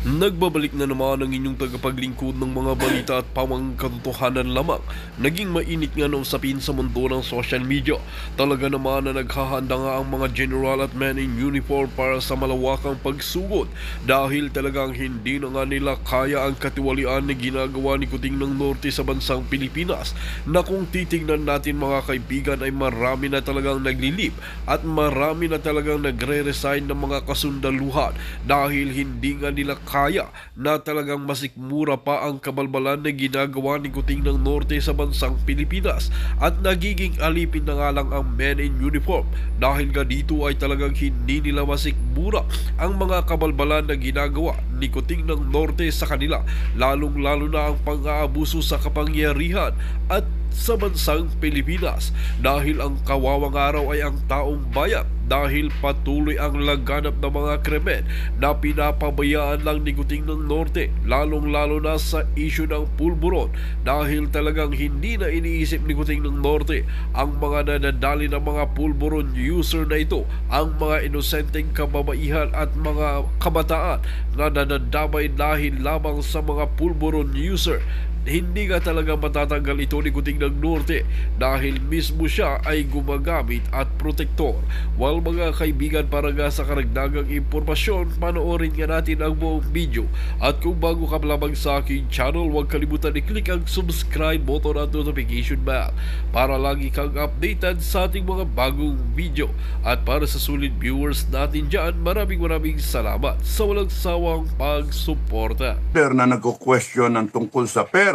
Nagbabalik na naman ang inyong tagapaglingkod ng mga balita at pawang katotohanan lamang. Naging mainit nga na usapin sa mundo ng social media. Talaga naman na naghahanda nga ang mga general at men in uniform para sa malawakang pagsugod dahil talagang hindi na nga nila kaya ang katiwalian na ginagawa ni Kuting ng Norte sa bansang Pilipinas, na kung titingnan natin mga kaibigan ay marami na talagang naglilip at marami na talagang nagre-resign ng mga kasundaluhan dahil hindi nga nila kaya na talagang masikmura pa ang kabalbalan na ginagawa ni Kuting ng Norte sa bansang Pilipinas, at nagiging alipin na nga lang ang men in uniform dahil nga dito ay talagang hindi nila masikmura ang mga kabalbalan na ginagawa ni Kuting ng Norte sa kanila, lalong-lalo na ang pang-aabuso sa kapangyarihan at sa bansang Pilipinas, dahil ang kawawang araw ay ang taong bayan dahil patuloy ang laganap ng mga krimen na pinapabayaan lang ni Kuting ng Norte, lalong-lalo na sa isyu ng pulburon, dahil talagang hindi na iniisip ni Kuting ng Norte ang mga nadadali ng mga pulburon user na ito, ang mga inosenteng kababaihan at mga kabataan na nadadamay dahil lamang sa mga pulburon user. Hindi nga talaga matatanggal ito ni Kuting ng Norte dahil mismo siya ay gumagamit at protektor. While mga kaibigan, para nga sa karagdagang impormasyon, panoorin nga natin ang buong video. At kung bago ka lamang sa aking channel, huwag kalimutan i-click ang subscribe button at notification bell para lagi kang updated sa ating mga bagong video. At para sa sulit viewers natin dyan, maraming salamat sa walang sawang pagsuporta. Na nagko-question ng tungkol sa pera,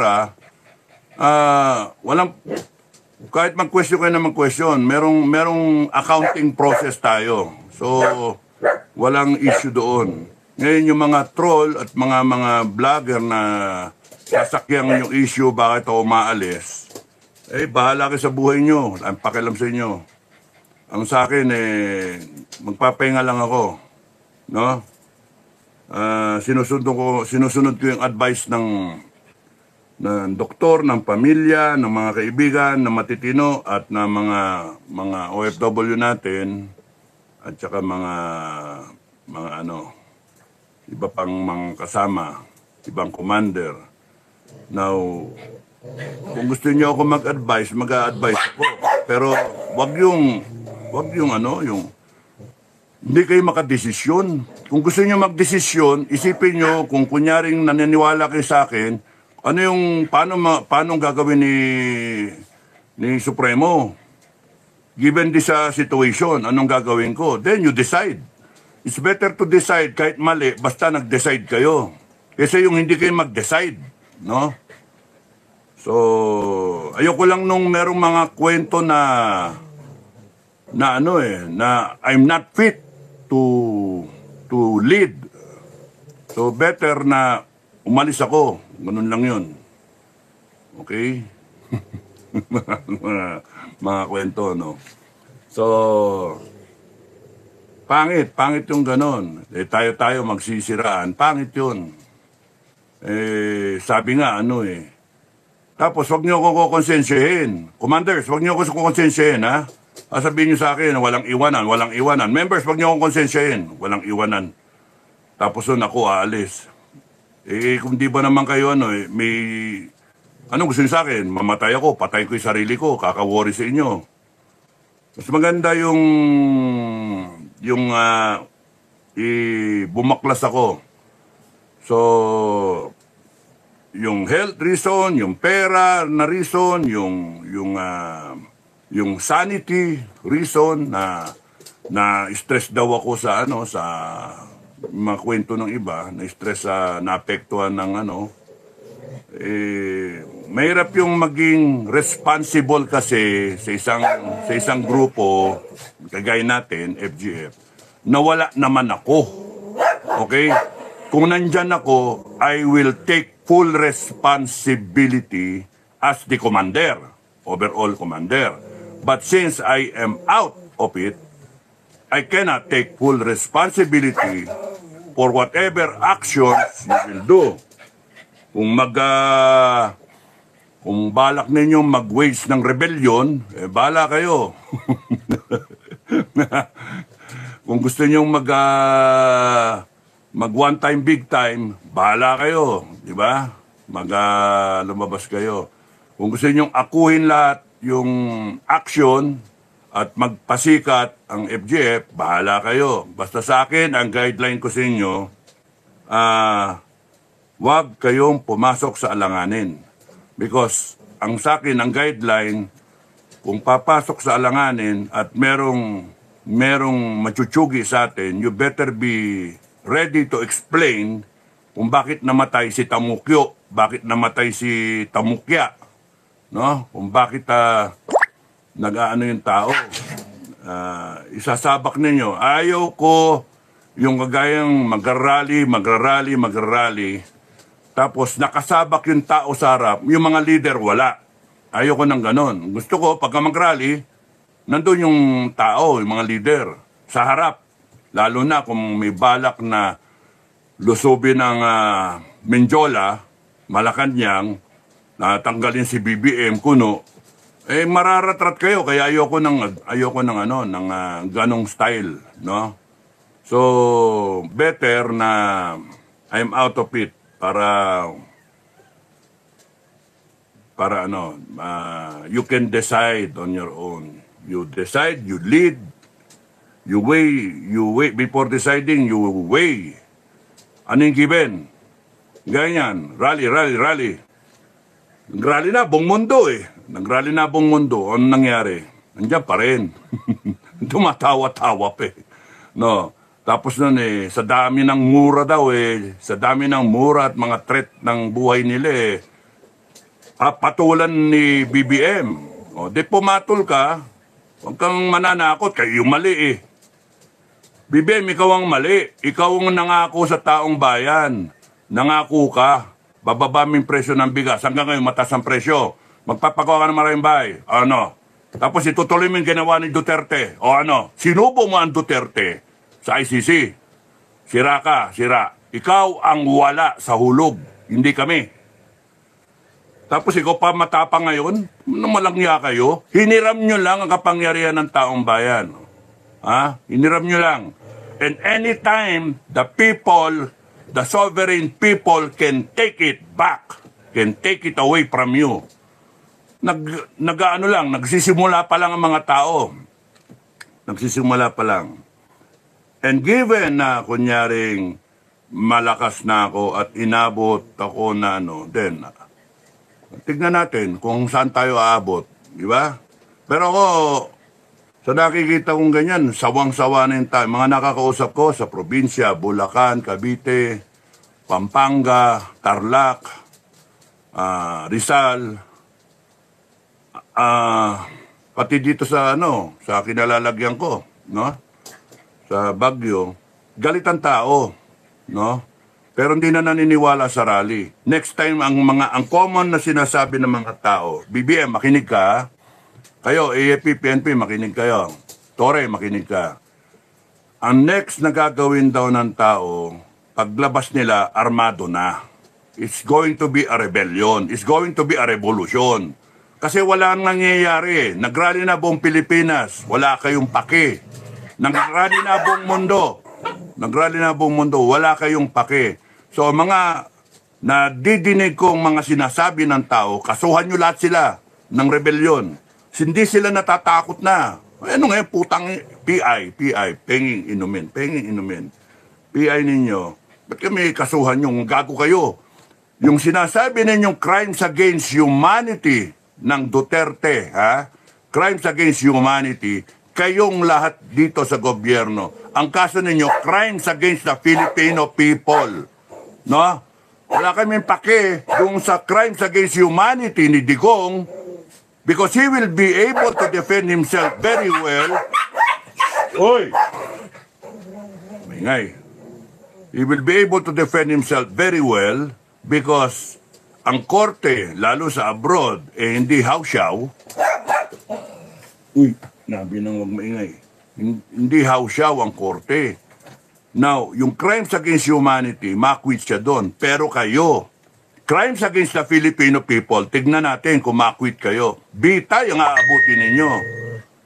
walang, kahit mag-question kayo na mag-question, merong accounting process tayo. So, walang issue doon. Ngayon yung mga troll at mga vlogger na sasakyan yung issue, bakit ako umaalis, bahala kayo sa buhay nyo. Ang pakialam sa inyo. Ang sa akin, magpapahinga lang ako. No? Sinusunod ko yung advice ng doktor, ng pamilya, ng mga kaibigan, ng matitino at ng mga OFW natin at saka mga iba pang mga kasama, ibang commander. Now, kung gusto niyo ako mag-advise, mag-a-advise ako. Pero wag yung hindi kayo makadesisyon. Kung gusto niyo magdesisyon, isipin niyo kung kunyaring naniniwala kayo sa akin, ano yung paano gagawin ni Supremo? Given this situation, anong gagawin ko? Then you decide. It's better to decide kahit mali, basta nag-decide kayo. Kasi yung hindi kayo mag-decide, no? So, ayoko lang nung merong mga kwento na I'm not fit to lead. So better na umalis ako. Ganun lang yun. Okay? mga kwento, no? So, pangit yung ganun. Tayo magsisiraan. Pangit yun. Sabi nga, Tapos, wag niyo ako kukonsensyahin. Commanders, wag niyo ako kukonsensyahin, ha? Sabihin niyo sa akin, walang iwanan. Members, wag niyo ako konsensyahin. Walang iwanan. Tapos nun ako aalis. Kung di ba naman kayo, gusto niyo sa akin? Mamatay ako, patay ko yung sarili ko, kaka-worry sa inyo. Mas maganda yung bumaklas ako. So, yung health reason, yung pera na reason, yung sanity reason na stress daw ako sa mga kwento ng iba, na stress naapektuhan ng mahirap yung maging responsible kasi sa isang grupo kagaya natin, FGF, na wala naman ako. Okay? Kung nandyan ako, I will take full responsibility as the commander, overall commander. But since I am out of it, I cannot take full responsibility for whatever actions you will do. Kung balak ninyong mag-wage ng rebellion, bala kayo. Kung gusto ninyong mag one time, big time, bahala kayo, di ba? Lumabas kayo. Kung gusto ninyong akuhin lahat yung action at magpasikat ang FGF, bahala kayo. Basta sa akin, ang guideline ko sa inyo, wag kayong pumasok sa alanganin. Because ang sa akin, ang guideline, kung papasok sa alanganin at merong machuchugi sa atin, you better be ready to explain kung bakit namatay si Tamukyo, bakit namatay si Tamukya, no? Kung bakit nag-aano yung tao. Isasabak ninyo. Ayaw ko yung kagayang magrarally, tapos nakasabak yung tao sa harap, yung mga leader wala. Ayaw ko ng ganon. Gusto ko, pagka mag-rally, nandun yung tao, yung mga leader, sa harap. Lalo na kung may balak na lusubin ng Menjola, Malacanang, natanggalin si BBM, kuno, mararatrat kayo. Kaya ayoko ng ganong style, no? So, better na I'm out of it para you can decide on your own. You decide, you lead, you weigh before deciding, you weigh. Anong given? Ganyan, rally. Nagrally na buong mundo Nagrally na buong mundo. Ano nangyari? Nandiyan pa rin. Tumatawa-tawa pa No. Tapos nun sa dami ng mura daw sa dami ng mura at mga threat ng buhay nila patulan ni BBM. O, di pumatol ka, huwag kang mananakot, kayo yung mali BBM, ikaw ang mali. Ikaw ang nangako sa taong bayan. Nangako ka, bababa mo yung presyo ng bigas. Hanggang ngayon, mataas ang presyo. Magpapagawa ka ng maraming bahay. Ano? Tapos itutuloy mo yung ginawa ni Duterte. O ano? Sinubo mo ang Duterte sa ICC. Sira ka, sira. Ikaw ang wala sa hulog. Hindi kami. Tapos ikaw pa matapang ngayon, malangya kayo, hiniram nyo lang ang kapangyarihan ng taong bayan. Hiniram nyo lang. And anytime the people, the sovereign people can take it back, can take it away from you. Nagsisimula pa lang ang mga tao. Nagsisimula pa lang. And given na kunyaring malakas na ako at inabot ako na then tignan natin kung saan tayo aabot, di ba? Pero ako, sa nakikita kong ganyan, sawang-sawa na yung tayo. Mga nakakausap ko sa probinsya, Bulacan, Cavite, Pampanga, Tarlac, Rizal, pati dito sa sa kinalalagyan ko, no? Sa Baguio, galit ang tao, no? Pero hindi na naniniwala sa rally. Next time, ang common na sinasabi ng mga tao, BBM, makinig ka. Kayo, AFP, PNP, makinig kayo. Tore, makinig ka. Ang next na gagawin daw ng tao, paglabas nila, armado na. It's going to be a rebellion. It's going to be a revolution. Kasi wala nang nangyayari. Nagrally na buong Pilipinas. Wala kayong pake. Nagrally na buong mundo. Nagrally na buong mundo. Wala kayong pake. So mga nadidinig kong mga sinasabi ng tao, kasuhan nyo lahat sila ng rebellion. Hindi sila natatakot na. Ano nga putang PI, penging inumin. PI ninyo. Ba't kami kasuhan nyo? Gago kayo. Yung sinasabi ninyong crimes against humanity ng Duterte, crimes against humanity, kayong lahat dito sa gobyerno. Ang kaso ninyo, crimes against the Filipino people. No? Wala kaming pake kung sa crimes against humanity ni Digong because he will be able to defend himself very well. Oy! Maingay. He will be able to defend himself very well because ang korte, lalo sa abroad, hindi hausyaw. Uy, nabi nang wag maingay. Hindi hausyaw ang korte. Now, yung crimes against humanity, makwit siya doon. Pero kayo, crimes against the Filipino people, tignan natin kung makwit kayo. Bitay ang aabutin ninyo.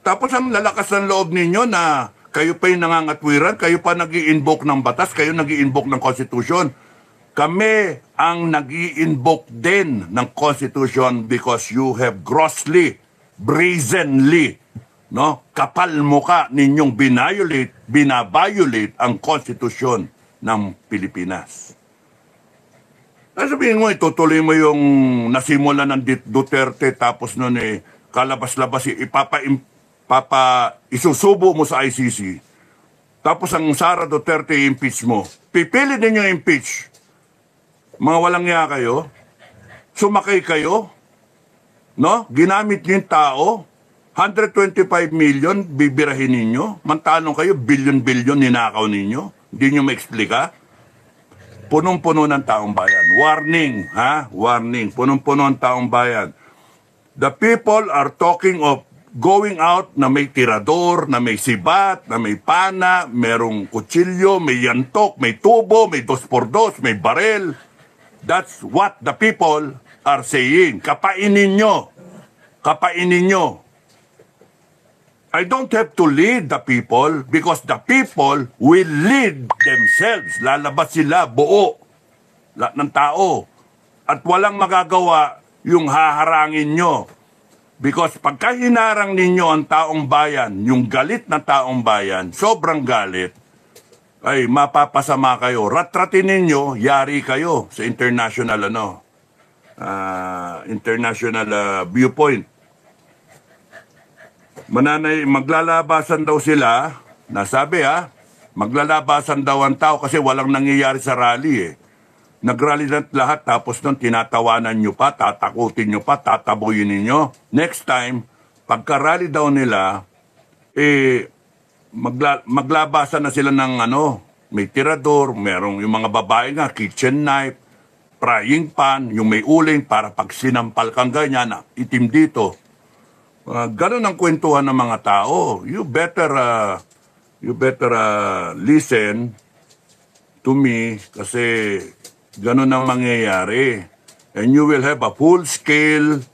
Tapos ang lalakas ng loob ninyo na Kayo pa yung nangangatwiran, kayo pa nag-i-invoke ng batas, kayo nag-i-invoke ng Constitution. Kami ang nag-i-invoke din ng Constitution because you have grossly, brazenly, no, kapal muka ninyong binaviolate ang Constitution ng Pilipinas. Sabihin mo, itutuloy mo yung nasimula ng Duterte tapos nun kalabas-labas, isusubo mo sa ICC. Tapos ang Sara Duterte impeach mo. Pipili ninyo impeach. Mga walang niya kayo. Sumakay kayo. No? Ginamit niyo yung tao. 125 million bibirahin ninyo. Mantanong kayo, billion-billion ninakaw ninyo. Hindi nyo ma-explika. Punong-puno ng taong bayan. Warning, ha? Warning. Punong-puno ng taong bayan. The people are talking of going out na may tirador, na may sibat, na may pana, merong kutsilyo, may yantok, may tubo, may 2x2, may barel. That's what the people are saying. Kapainin nyo. Kapainin nyo. I don't have to lead the people because the people will lead themselves. Lalabas sila buo lahat ng tao. At walang magagawa yung haharangin nyo. Because pagka hinarang ninyo ang taong bayan, yung galit na taong bayan, sobrang galit, ay mapapasama kayo. Ratratin ninyo, yari kayo sa international viewpoint. Maglalabasan daw sila, nasabi maglalabasan daw ang tao kasi walang nangyayari sa rally Nagrally na lahat tapos nun tinatawanan nyo pa, tatakutin nyo pa, tataboyin ninyo. Next time, pagka-rally daw nila, maglabasan na sila ng may tirador, merong yung mga babae nga, kitchen knife, frying pan, yung may uling para pag sinampal kang ganyan, itim dito. Ganun ang kwentuhan ng mga tao. You better listen to me kasi ganun ang mangyayari. And you will have a full-scale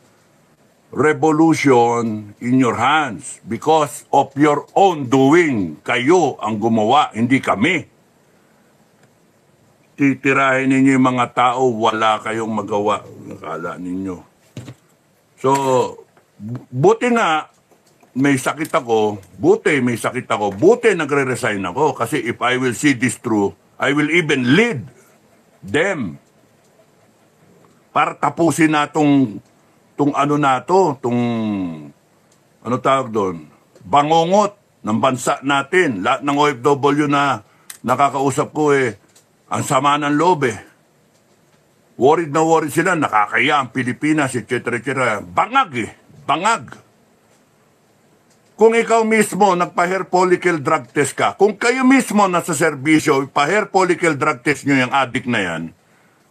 revolution in your hands because of your own doing. Kayo ang gumawa, hindi kami. Titirahin ninyo yung mga tao, wala kayong magawa. Nakala ninyo. So, buti nga, may sakit ako. Buti nagre-resign ako. Kasi if I will see this through, I will even lead them para tapusin na tong tawag doon, bangungot ng bansa natin. Lahat ng OFW na nakakausap ko ang sama ng loob Worried na worried sila, nakakaya ang Pilipinas, etc. Bangag. Kung ikaw mismo nagpa-hair follicle drug test ka, kung kayo mismo nasa serbisyo, pa-hair follicle drug test nyo yung addict na yan,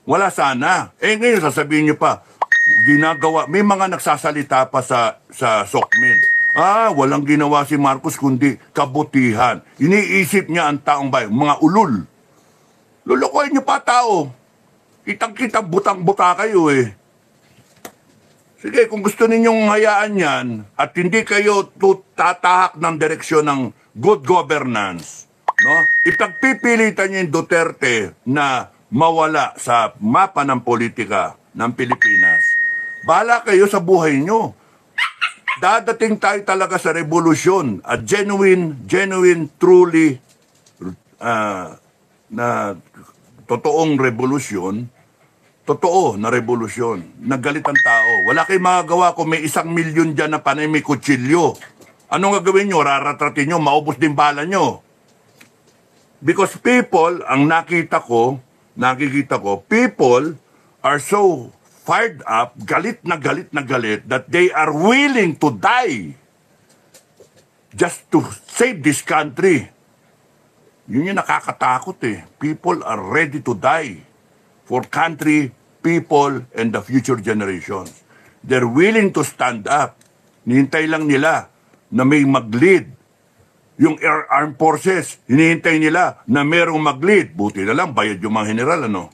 wala sana. Ngayon sasabihin nyo pa, ginagawa, may mga nagsasalita pa sa SOCMED. Walang ginawa si Marcos kundi kabutihan. Iniisip niya ang taong bayan, mga ulul. Lulukoy nyo pa tao. Kitang-kitang butang-buta kayo Sige, kung gusto ninyong hayaan yan at hindi kayo tatahak ng direksyon ng good governance, no? Ipagpipilitan niyo yung Duterte na mawala sa mapa ng politika ng Pilipinas. Bahala kayo sa buhay nyo. Dadating tayo talaga sa revolusyon, a genuine, truly na totoong revolusyon, totoo na revolusyon. Naggalit ang tao. Wala kayong magagawa kung may 1 milyon dyan na panay may kutsilyo. Anong gagawin nyo? Raratratin nyo, maubos din bala nyo. Because people, ang nakikita ko, people are so fired up, galit na galit, that they are willing to die just to save this country. Yun yung nakakatakot People are ready to die for country, people, and the future generations. They're willing to stand up. Hinihintay lang nila na may mag-lead. Yung armed forces, hinihintay nila na merong mag-lead. Buti na lang, bayad yung mga general,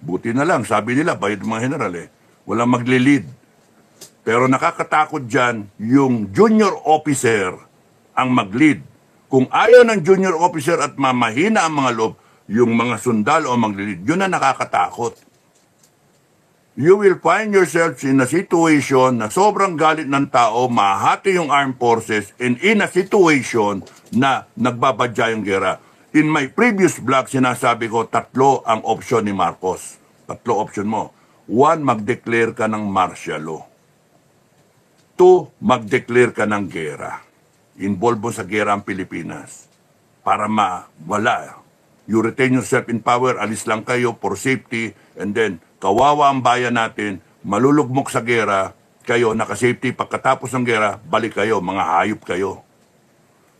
Buti na lang, sabi nila, bayad yung mga general, Walang magli-lead. Pero nakakatakot dyan, yung junior officer ang mag-lead. Kung ayaw ng junior officer at mamahina ang mga loob, yung mga sundalo o mag-lead, yun na nakakatakot. You will find yourselves in a situation na sobrang galit ng tao, mahati yung armed forces, and in a situation na nagbabadya yung gera. In my previous vlog, sinasabi ko, 3 ang option ni Marcos. 3 option mo. 1, mag-declare ka ng martial law. 2, mag-declare ka ng gera. Involve mo sa gera ang Pilipinas. Para mawala. You retain yourself in power, alis lang kayo for safety, and then kawawa ang bayan natin, malulugmok sa gera, kayo nakasafety, pagkatapos ng gera, balik kayo, mga hayop kayo.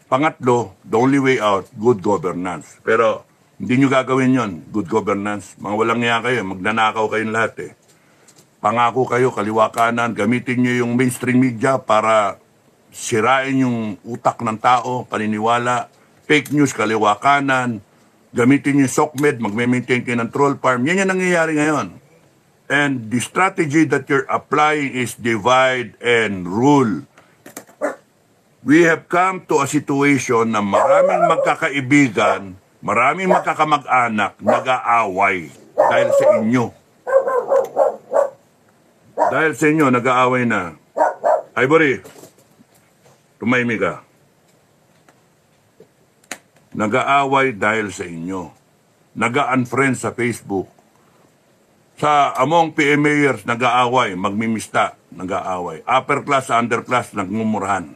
Pangatlo, the only way out, good governance. Pero hindi nyo gagawin yon, good governance. Mga walang niya kayo, magnanakaw kayong lahat eh. Pangako kayo, kaliwa kanan, gamitin nyo yung mainstream media para sirain yung utak ng tao, paniniwala, fake news, kaliwa kanan, gamitin nyo yung SOCMED, magme-maintain kayo ng troll farm. Yan yung nangyayari ngayon. And the strategy that you're applying is divide and rule. We have come to a situation na maraming magkakaibigan, maraming magkakamag-anak, nag-aaway dahil sa inyo. Dahil sa inyo, nag-aaway na. Ivory, tumahimik ka. Nag-aaway dahil sa inyo. Nag-unfriend sa Facebook. Sa among PMAers, nag-aaway, magmimista, nag-aaway. Upper class, underclass, nagmumurahan.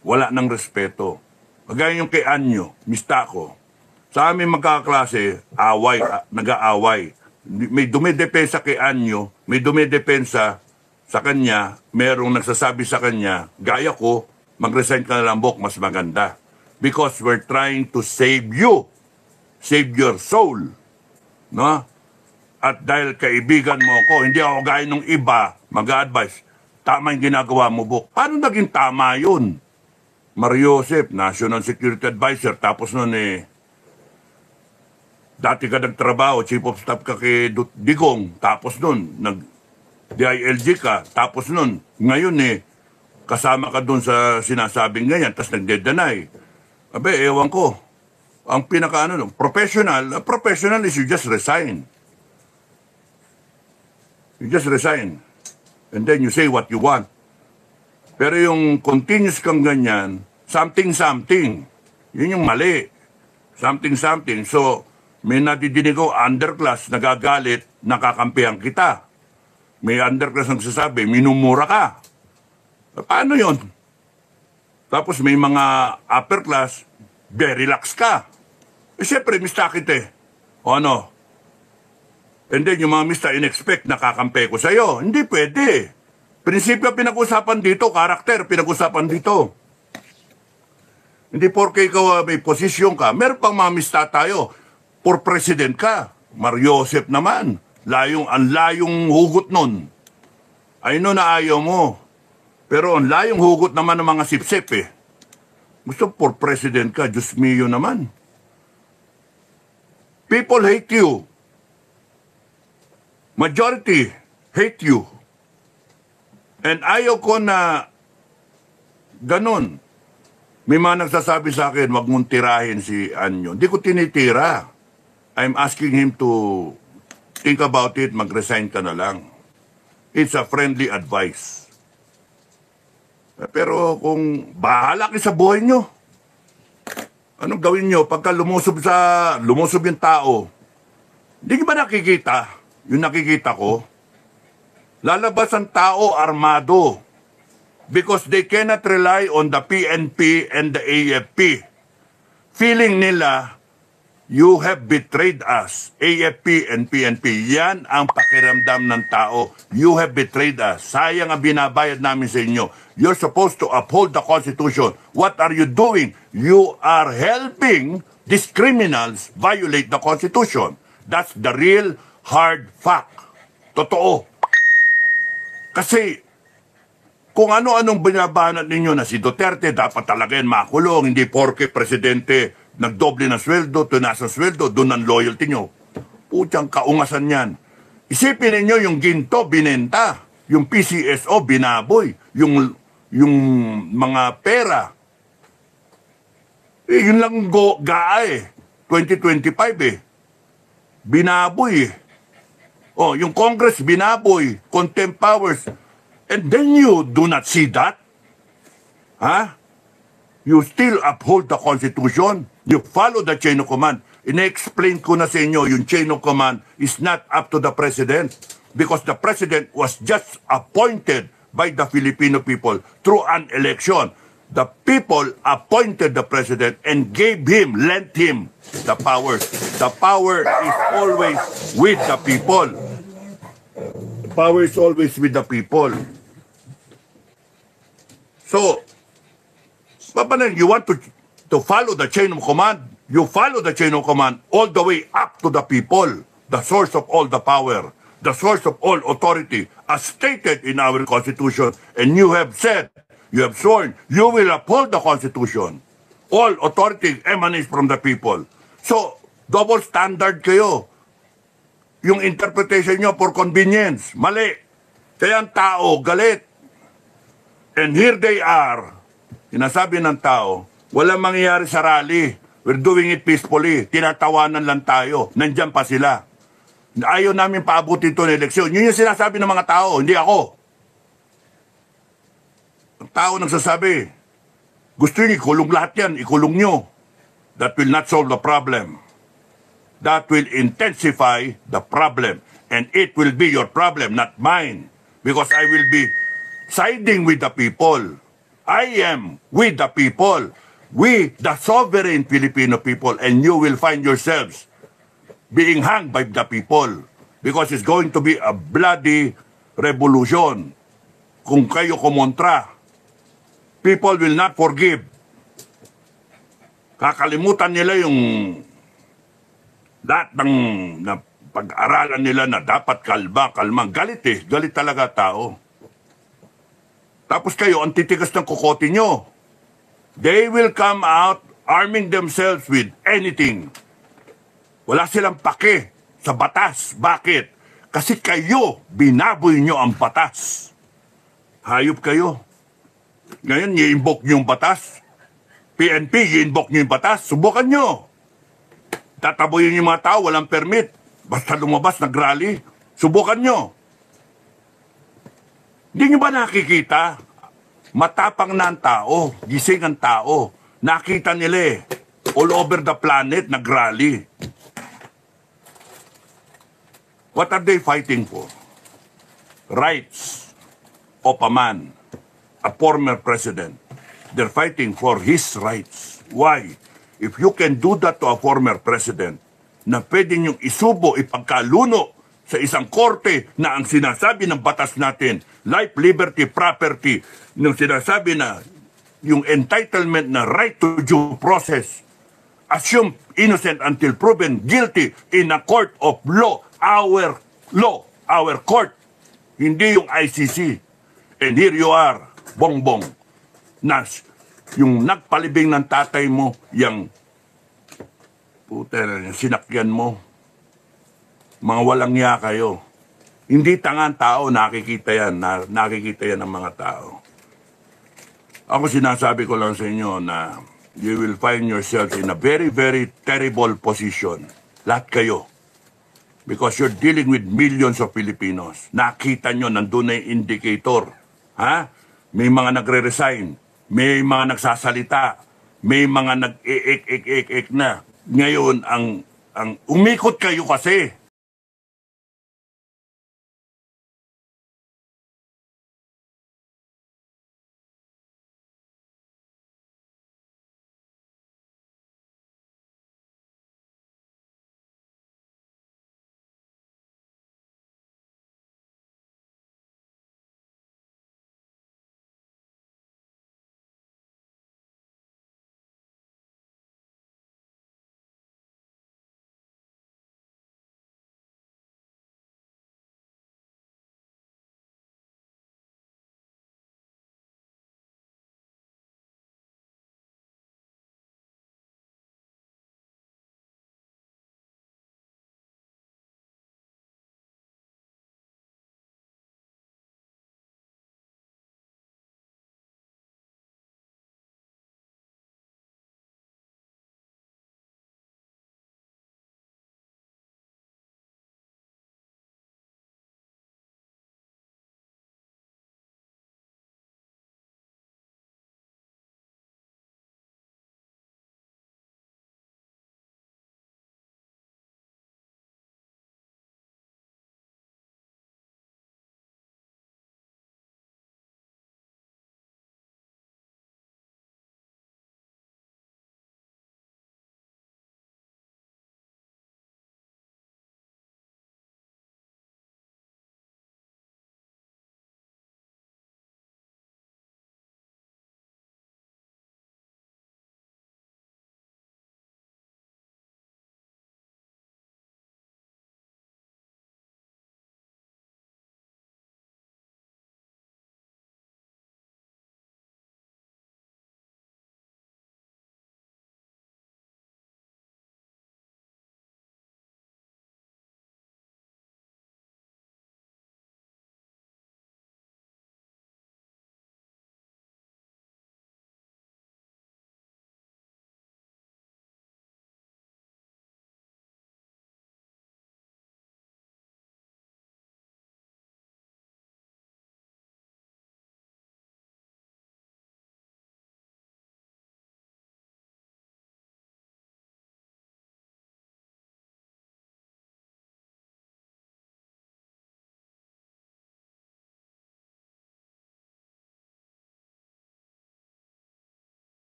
Wala ng respeto. Kagaya yung kay Anyo, mista ko. Sa amin magkakaklase, away, nag-aaway. May dumidepensa kay Anyo, may dumidepensa sa kanya, merong nagsasabi sa kanya, gaya ko, mag-resign ka na lang, Bok, mas maganda. Because we're trying to save you. Save your soul. No? At dahil kaibigan mo ako, hindi ako gaya ng iba, mag-advise, tama yung ginagawa mo, Bok. Paano naging tama yun? Mario Joseph, National Security Advisor, tapos nun dati ka nagtrabaho, Chief of Staff ka kay Digong, tapos nun, nag-DILG ka, tapos nun, ngayon kasama ka dun sa sinasabing ganyan, tapos nagde-deny. Abe, ewan ko. Ang professional is you just resign. You just resign. And then you say what you want. Pero yung continuous kang ganyan, something. Yun yung mali. Something. So, may nadidinig ko, underclass, nagagalit, nakakampihan kita. May underclass nagsasabi, minumura ka. Paano yun? Tapos may mga upper class, very relax ka. Siyempre, mistakit O ano? And then yung mga mista, in-expect, nakakampi ko sa'yo. Hindi pwede. Prinsipyo pinag-usapan dito, karakter pinag-usapan dito. Hindi porke ikaw may posisyon ka. Meron pang mamista tayo. For president ka. Mario Joseph naman. Ang layong hugot nun. I know na ayaw mo. Pero ang layong hugot naman ng mga sip-sip Gusto for president ka, Diyos mio naman. People hate you. Majority hate you. And ayaw ko na ganun. May mga nagsasabi sa akin, wag mong tirahin si Anyo. Hindi ko tinitira. I'm asking him to think about it, mag-resign ka na lang. It's a friendly advice. Pero kung bahala kayo sa buhay nyo, anong gawin nyo pagka lumusob yung tao? Hindi ba nakikita? Yung nakikita ko, lalabas ang tao armado because they cannot rely on the PNP and the AFP. Feeling nila, you have betrayed us, AFP and PNP. Yan ang pakiramdam ng tao. You have betrayed us. Sayang ang binabayad namin sa inyo. You're supposed to uphold the Constitution. What are you doing? You are helping these criminals violate the Constitution. That's the real hard fact. Totoo. Kasi, kung ano-anong binabanat ninyo na si Duterte, dapat talaga yan makulong. Hindi porke presidente nagdoble ng sweldo, tunas ng sweldo, doon ang loyalty nyo. Putyang kaungasan yan. Isipin ninyo yung ginto, binenta. Yung PCSO, binaboy. Yung mga pera, Yun lang gaa eh. 2025 eh. Binaboy eh. Oh, yung Congress binaboy, contempt powers. And then you do not see that? Huh? You still uphold the Constitution. You follow the chain of command. Ina-explain ko na sa inyo, yung chain of command is not up to the President because the President was just appointed by the Filipino people through an election. The people appointed the President and gave him, lent him the powers. The power is always with the people. The power is always with the people. So, papanan, you want to follow the chain of command? You follow the chain of command all the way up to the people, the source of all the power, the source of all authority, as stated in our Constitution. And you have said, you have sworn, you will uphold the Constitution. All authority emanates from the people. So, double standard kayo. Yung interpretation nyo for convenience, mali. Kaya ang tao, galit. And here they are. Sinasabi ng tao, walang mangyayari sa rally. We're doing it peacefully. Tinatawanan lang tayo. Nandyan pa sila. Ayaw namin paabutin ito ng eleksyon. Yun yung sinasabi ng mga tao, hindi ako. Ang tao nagsasabi, gusto nyo ikulong lahat yan, ikulong nyo. That will not solve the problem. That will intensify the problem. And it will be your problem, not mine. Because I will be siding with the people. I am with the people. We, the sovereign Filipino people, and you will find yourselves being hanged by the people. Because it's going to be a bloody revolution. Kung kayo kumontra, people will not forgive. Kakalimutan nila yung lahat ng pag-aralan nila na dapat kalmang. Galit eh. Galit talaga tao. Tapos kayo, ang titigas ng kukote nyo. They will come out arming themselves with anything. Wala silang pake sa batas. Bakit? Kasi kayo, binaboy nyo ang batas. Hayop kayo. Ngayon, i-invoke nyo yung batas. PNP, i-invoke nyo yung batas. Subukan nyo. Tataboyin yung mga tao, walang permit. Basta lumabas, nag-rally. Subukan nyo. Hindi nyo ba nakikita? Matapang na ang tao, gising ang tao. Nakita nila eh. All over the planet, nag-rally. What are they fighting for? Rights of a man, a former president. They're fighting for his rights. Why? If you can do that to a former president, na pwede niyong isubo, ipagkaluno sa isang korte na ang sinasabi ng batas natin, life, liberty, property, nung sinasabi na yung entitlement na right to due process, assume innocent until proven guilty in a court of law, our court, hindi yung ICC. And here you are, bongbong, na yung nagpalibing ng tatay mo, yung sinakyan mo, mga walang niya kayo. Hindi tangang tao, nakikita yan. Nakikita yan ng mga tao. Ako sinasabi ko lang sa inyo na you will find yourself in a very, very terrible position. Lahat kayo. Because you're dealing with millions of Filipinos. Nakita nyo, nandun na yung indicator. Ha? May mga nagre-resign. May mga nagsasalita. May mga nag-ik na. Ngayon, ang umikot kayo kasi.